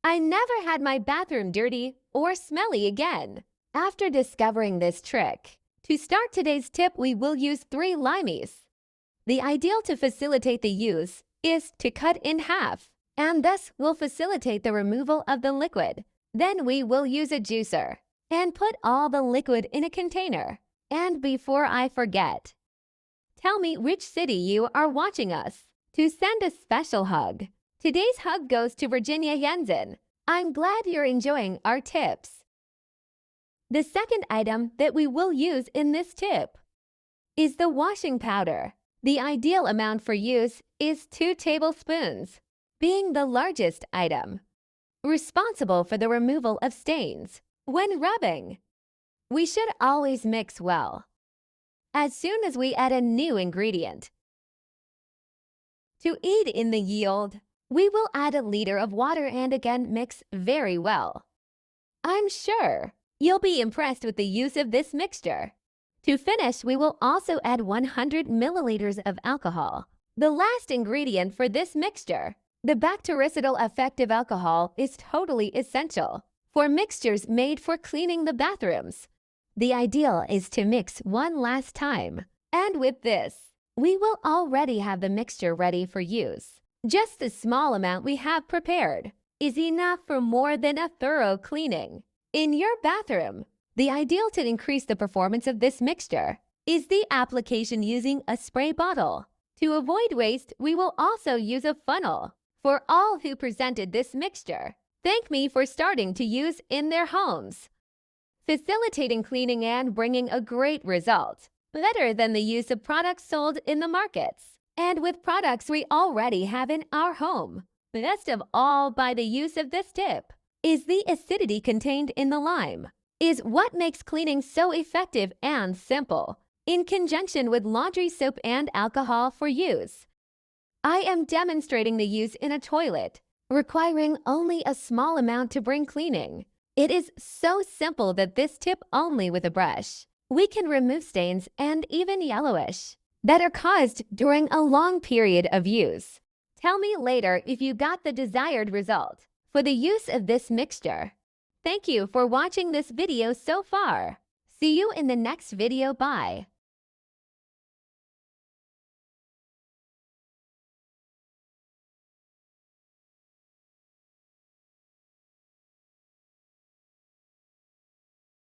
I never had my bathroom dirty or smelly again. After discovering this trick, to start today's tip, we will use 3 limeys. The ideal to facilitate the use is to cut in half, and thus will facilitate the removal of the liquid. Then we will use a juicer and put all the liquid in a container. And before I forget, tell me which city you are watching us to send a special hug. Today's hug goes to Virginia Jensen. I'm glad you're enjoying our tips. The second item that we will use in this tip is the washing powder. The ideal amount for use is 2 tablespoons, being the largest item, responsible for the removal of stains. When rubbing, we should always mix well. As soon as we add a new ingredient, to aid in the yield, we will add a liter of water and again mix very well. I'm sure you'll be impressed with the use of this mixture. To finish, we will also add 100 milliliters of alcohol, the last ingredient for this mixture. The bactericidal effective alcohol is totally essential for mixtures made for cleaning the bathrooms. The ideal is to mix one last time. And with this, we will already have the mixture ready for use. Just the small amount we have prepared is enough for more than a thorough cleaning. In your bathroom, the ideal to increase the performance of this mixture is the application using a spray bottle. To avoid waste, we will also use a funnel. For all who presented this mixture, thank me for starting to use in their homes, facilitating cleaning and bringing a great result, better than the use of products sold in the markets. And with products we already have in our home. Best of all, by the use of this tip, is the acidity contained in the lime, is what makes cleaning so effective and simple, in conjunction with laundry soap and alcohol for use. I am demonstrating the use in a toilet, requiring only a small amount to bring cleaning. It is so simple that this tip only with a brush, we can remove stains and even yellowish that are caused during a long period of use. Tell me later if you got the desired result for the use of this mixture. Thank you for watching this video so far. See you in the next video. Bye.